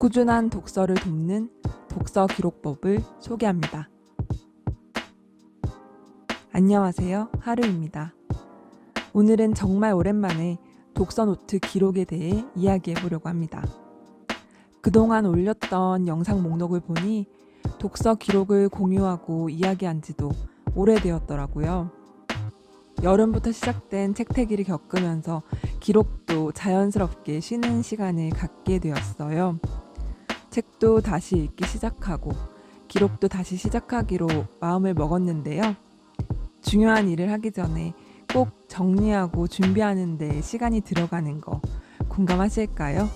꾸준한 독서를 돕는 독서 기록법을 소개합니다. 안녕하세요. 하루입니다. 오늘은 정말 오랜만에 독서 노트 기록에 대해 이야기해 보려고 합니다. 그동안 올렸던 영상 목록을 보니 독서 기록을 공유하고 이야기한 지도 오래되었더라고요. 여름부터 시작된 책태기를 겪으면서 기록도 자연스럽게 쉬는 시간을 갖게 되었어요. 책도 다시 읽기 시작하고 기록도 다시 시작하기로 마음을 먹었는데요. 중요한 일을 하기 전에 꼭 정리하고 준비하는 데 시간이 들어가는 거 공감하실까요?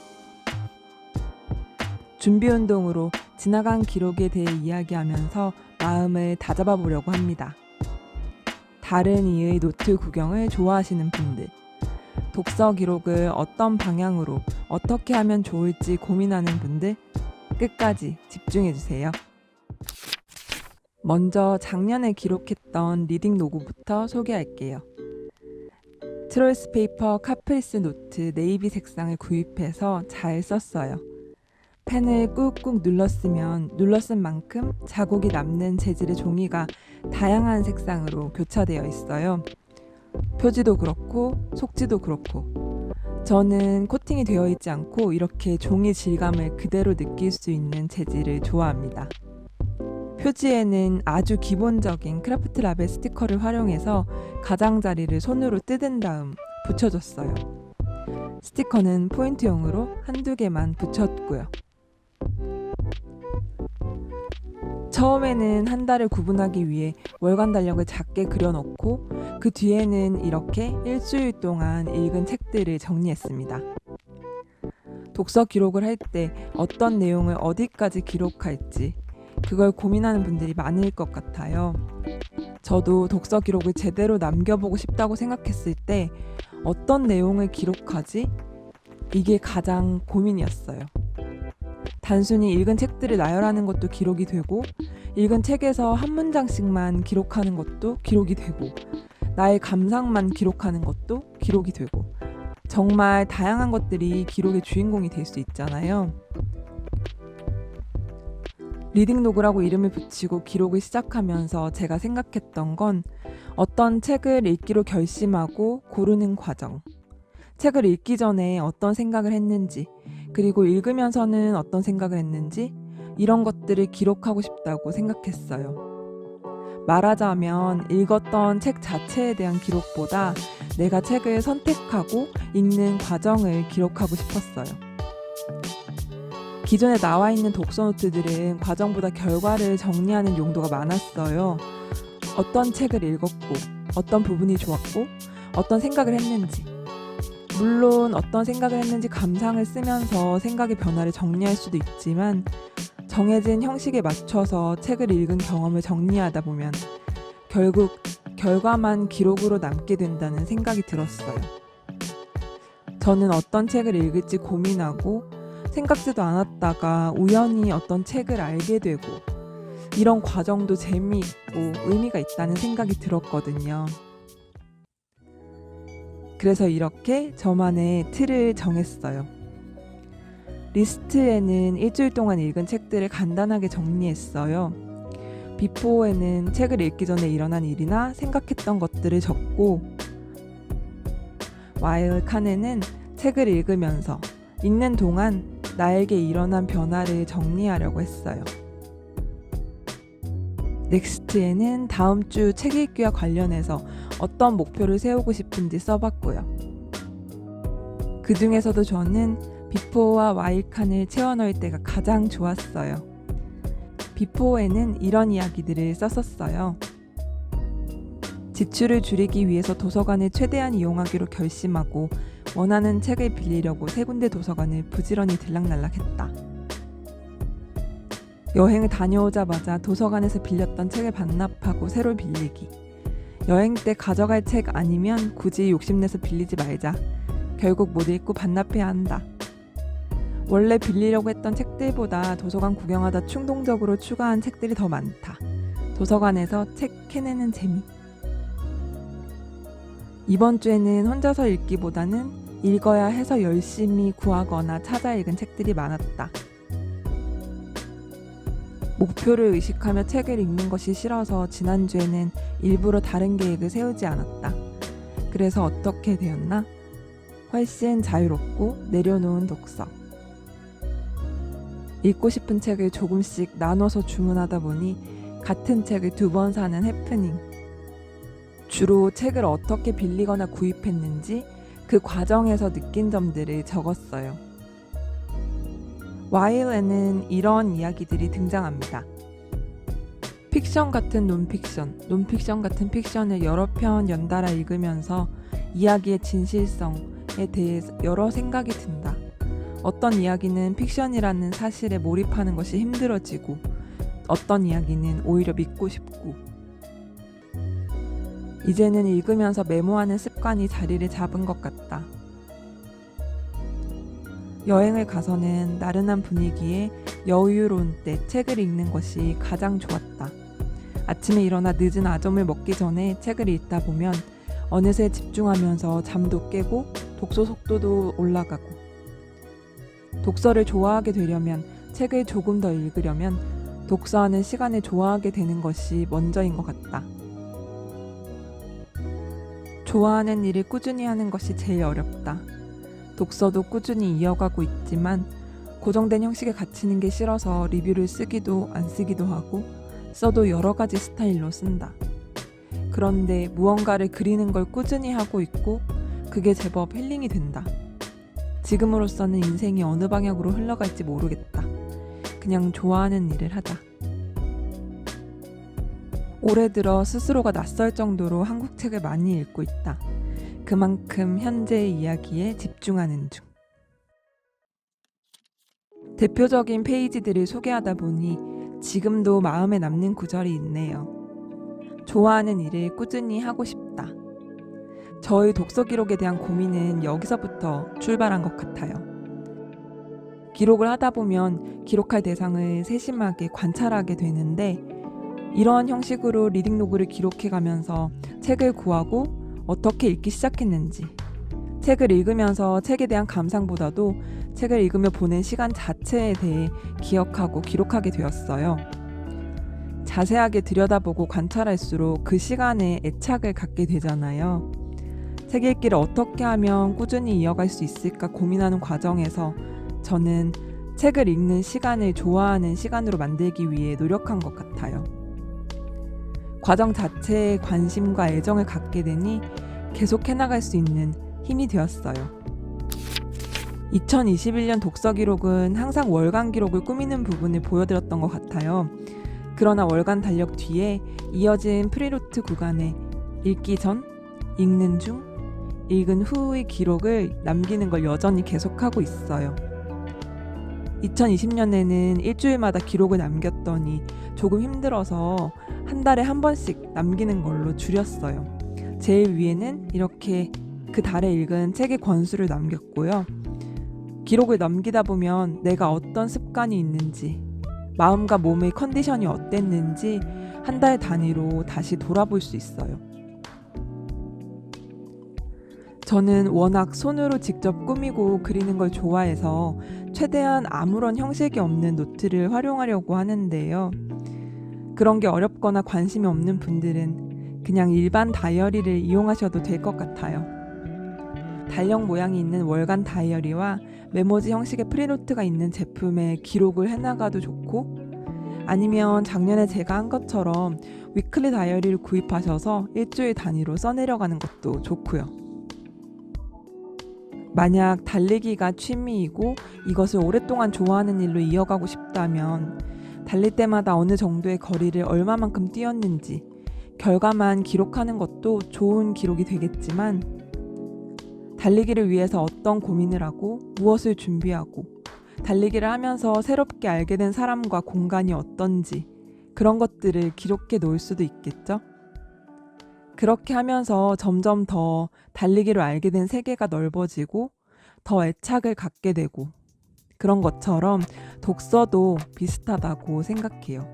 준비 운동으로 지나간 기록에 대해 이야기하면서 마음을 다잡아 보려고 합니다. 다른 이의 노트 구경을 좋아하시는 분들, 독서 기록을 어떤 방향으로 어떻게 하면 좋을지 고민하는 분들, 끝까지 집중해주세요. 먼저 작년에 기록했던 리딩 노트부터 소개할게요. 트롤스 페이퍼 카프리스 노트 네이비 색상을 구입해서 잘 썼어요. 펜을 꾹꾹 눌렀으면 눌렀은 만큼 자국이 남는 재질의 종이가 다양한 색상으로 교차되어 있어요. 표지도 그렇고 속지도 그렇고 저는 코팅이 되어 있지 않고 이렇게 종이 질감을 그대로 느낄 수 있는 재질을 좋아합니다. 표지에는 아주 기본적인 크라프트 라벨 스티커를 활용해서 가장자리를 손으로 뜯은 다음 붙여줬어요. 스티커는 포인트용으로 한두 개만 붙였고요. 처음에는 한 달을 구분하기 위해 월간 달력을 작게 그려놓고 그 뒤에는 이렇게 일주일 동안 읽은 책들을 정리했습니다. 독서 기록을 할 때 어떤 내용을 어디까지 기록할지 그걸 고민하는 분들이 많을 것 같아요. 저도 독서 기록을 제대로 남겨보고 싶다고 생각했을 때 어떤 내용을 기록하지? 이게 가장 고민이었어요. 단순히 읽은 책들을 나열하는 것도 기록이 되고 읽은 책에서 한 문장씩만 기록하는 것도 기록이 되고 나의 감상만 기록하는 것도 기록이 되고 정말 다양한 것들이 기록의 주인공이 될 수 있잖아요. 리딩 로그라고 이름을 붙이고 기록을 시작하면서 제가 생각했던 건 어떤 책을 읽기로 결심하고 고르는 과정, 책을 읽기 전에 어떤 생각을 했는지 그리고 읽으면서는 어떤 생각을 했는지 이런 것들을 기록하고 싶다고 생각했어요. 말하자면 읽었던 책 자체에 대한 기록보다 내가 책을 선택하고 읽는 과정을 기록하고 싶었어요. 기존에 나와 있는 독서 노트들은 과정보다 결과를 정리하는 용도가 많았어요. 어떤 책을 읽었고, 어떤 부분이 좋았고, 어떤 생각을 했는지. 물론 어떤 생각을 했는지 감상을 쓰면서 생각의 변화를 정리할 수도 있지만 정해진 형식에 맞춰서 책을 읽은 경험을 정리하다 보면 결국 결과만 기록으로 남게 된다는 생각이 들었어요. 저는 어떤 책을 읽을지 고민하고 생각지도 않았다가 우연히 어떤 책을 알게 되고 이런 과정도 재미있고 의미가 있다는 생각이 들었거든요. 그래서 이렇게 저만의 틀을 정했어요. 리스트에는 일주일 동안 읽은 책들을 간단하게 정리했어요. 비포에는 책을 읽기 전에 일어난 일이나 생각했던 것들을 적고 와일 칸에는 책을 읽으면서 읽는 동안 나에게 일어난 변화를 정리하려고 했어요. 넥스트에는 다음 주 책 읽기와 관련해서 어떤 목표를 세우고 싶은지 써봤고요. 그 중에서도 저는 비포와 와일 칸을 채워넣을 때가 가장 좋았어요. 비포에는 이런 이야기들을 썼었어요. 지출을 줄이기 위해서 도서관을 최대한 이용하기로 결심하고 원하는 책을 빌리려고 세 군데 도서관을 부지런히 들락날락했다. 여행을 다녀오자마자 도서관에서 빌렸던 책을 반납하고 새로 빌리기. 여행 때 가져갈 책 아니면 굳이 욕심내서 빌리지 말자. 결국 못 읽고 반납해야 한다. 원래 빌리려고 했던 책들보다 도서관 구경하다 충동적으로 추가한 책들이 더 많다. 도서관에서 책 캐내는 재미. 이번 주에는 혼자서 읽기보다는 읽어야 해서 열심히 구하거나 찾아 읽은 책들이 많았다. 목표를 의식하며 책을 읽는 것이 싫어서 지난주에는 일부러 다른 계획을 세우지 않았다. 그래서 어떻게 되었나? 훨씬 자유롭고 내려놓은 독서. 읽고 싶은 책을 조금씩 나눠서 주문하다 보니 같은 책을 2번 사는 해프닝. 주로 책을 어떻게 빌리거나 구입했는지 그 과정에서 느낀 점들을 적었어요. 와일에는 이런 이야기들이 등장합니다. 픽션 같은 논픽션, 논픽션 같은 픽션을 여러 편 연달아 읽으면서 이야기의 진실성에 대해서 여러 생각이 든다. 어떤 이야기는 픽션이라는 사실에 몰입하는 것이 힘들어지고 어떤 이야기는 오히려 믿고 싶고 이제는 읽으면서 메모하는 습관이 자리를 잡은 것 같다. 여행을 가서는 나른한 분위기에 여유로운 때 책을 읽는 것이 가장 좋았다. 아침에 일어나 늦은 아점을 먹기 전에 책을 읽다 보면 어느새 집중하면서 잠도 깨고 독서 속도도 올라가고 독서를 좋아하게 되려면 책을 조금 더 읽으려면 독서하는 시간을 좋아하게 되는 것이 먼저인 것 같다. 좋아하는 일을 꾸준히 하는 것이 제일 어렵다. 독서도 꾸준히 이어가고 있지만 고정된 형식에 갇히는 게 싫어서 리뷰를 쓰기도 안 쓰기도 하고 써도 여러 가지 스타일로 쓴다. 그런데 무언가를 그리는 걸 꾸준히 하고 있고 그게 제법 힐링이 된다. 지금으로서는 인생이 어느 방향으로 흘러갈지 모르겠다. 그냥 좋아하는 일을 하자. 올해 들어 스스로가 낯설 정도로 한국 책을 많이 읽고 있다. 그만큼 현재의 이야기에 집중하는 중. 대표적인 페이지들을 소개하다 보니 지금도 마음에 남는 구절이 있네요. 좋아하는 일을 꾸준히 하고 싶다. 저의 독서 기록에 대한 고민은 여기서부터 출발한 것 같아요. 기록을 하다 보면 기록할 대상을 세심하게 관찰하게 되는데 이런 형식으로 리딩 로그를 기록해가면서 책을 구하고 어떻게 읽기 시작했는지 책을 읽으면서 책에 대한 감상보다도 책을 읽으며 보낸 시간 자체에 대해 기억하고 기록하게 되었어요. 자세하게 들여다보고 관찰할수록 그 시간에 애착을 갖게 되잖아요. 책 읽기를 어떻게 하면 꾸준히 이어갈 수 있을까 고민하는 과정에서 저는 책을 읽는 시간을 좋아하는 시간으로 만들기 위해 노력한 것 같아요. 과정 자체에 관심과 애정을 갖게 되니 계속 해나갈 수 있는 힘이 되었어요. 2021년 독서 기록은 항상 월간 기록을 꾸미는 부분을 보여드렸던 것 같아요. 그러나 월간 달력 뒤에 이어진 프리루트 구간에 읽기 전, 읽는 중, 읽은 후의 기록을 남기는 걸 여전히 계속하고 있어요. 2020년에는 일주일마다 기록을 남겼더니 조금 힘들어서 한 달에 한 번씩 남기는 걸로 줄였어요. 제일 위에는 이렇게 그 달에 읽은 책의 권수를 남겼고요. 기록을 남기다 보면 내가 어떤 습관이 있는지, 마음과 몸의 컨디션이 어땠는지 한 달 단위로 다시 돌아볼 수 있어요. 저는 워낙 손으로 직접 꾸미고 그리는 걸 좋아해서 최대한 아무런 형식이 없는 노트를 활용하려고 하는데요. 그런 게 어렵거나 관심이 없는 분들은 그냥 일반 다이어리를 이용하셔도 될 것 같아요. 달력 모양이 있는 월간 다이어리와 메모지 형식의 프리노트가 있는 제품에 기록을 해나가도 좋고 아니면 작년에 제가 한 것처럼 위클리 다이어리를 구입하셔서 일주일 단위로 써내려가는 것도 좋고요. 만약 달리기가 취미이고 이것을 오랫동안 좋아하는 일로 이어가고 싶다면 달릴 때마다 어느 정도의 거리를 얼마만큼 뛰었는지 결과만 기록하는 것도 좋은 기록이 되겠지만 달리기를 위해서 어떤 고민을 하고 무엇을 준비하고 달리기를 하면서 새롭게 알게 된 사람과 공간이 어떤지 그런 것들을 기록해 놓을 수도 있겠죠? 그렇게 하면서 점점 더 달리기를 알게 된 세계가 넓어지고 더 애착을 갖게 되고 그런 것처럼 독서도 비슷하다고 생각해요.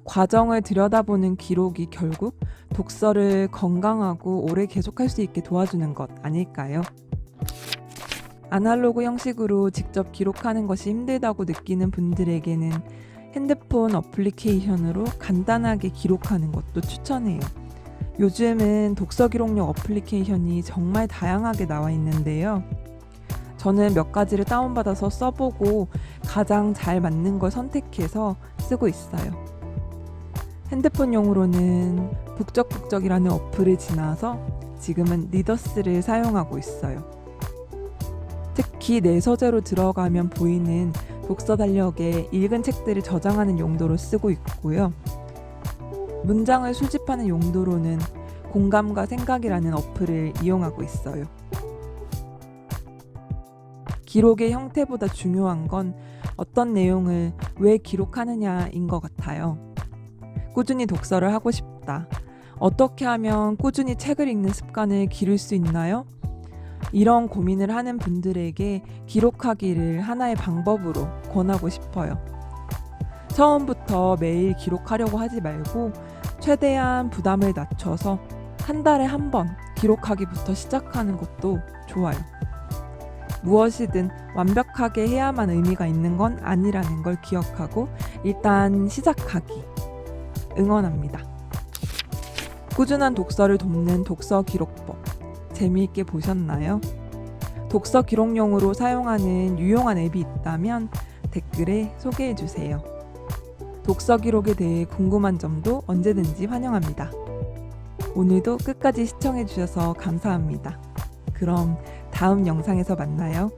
과정을 들여다보는 기록이 결국 독서를 건강하고 오래 계속할 수 있게 도와주는 것 아닐까요? 아날로그 형식으로 직접 기록하는 것이 힘들다고 느끼는 분들에게는 핸드폰 어플리케이션으로 간단하게 기록하는 것도 추천해요. 요즘은 독서 기록용 어플리케이션이 정말 다양하게 나와 있는데요. 저는 몇 가지를 다운받아서 써보고 가장 잘 맞는 걸 선택해서 쓰고 있어요. 핸드폰용으로는 북적북적이라는 어플을 지나서 지금은 리더스를 사용하고 있어요. 특히 내 서재로 들어가면 보이는 독서 달력에 읽은 책들을 저장하는 용도로 쓰고 있고요. 문장을 수집하는 용도로는 공감과 생각이라는 어플을 이용하고 있어요. 기록의 형태보다 중요한 건 어떤 내용을 왜 기록하느냐인 것 같아요. 꾸준히 독서를 하고 싶다. 어떻게 하면 꾸준히 책을 읽는 습관을 기를 수 있나요? 이런 고민을 하는 분들에게 기록하기를 하나의 방법으로 권하고 싶어요. 처음부터 매일 기록하려고 하지 말고 최대한 부담을 낮춰서 한 달에 한 번 기록하기부터 시작하는 것도 좋아요. 무엇이든 완벽하게 해야만 의미가 있는 건 아니라는 걸 기억하고 일단 시작하기 응원합니다. 꾸준한 독서를 돕는 독서 기록법 재미있게 보셨나요? 독서 기록용으로 사용하는 유용한 앱이 있다면 댓글에 소개해주세요. 독서 기록에 대해 궁금한 점도 언제든지 환영합니다. 오늘도 끝까지 시청해주셔서 감사합니다. 그럼 다음 영상에서 만나요.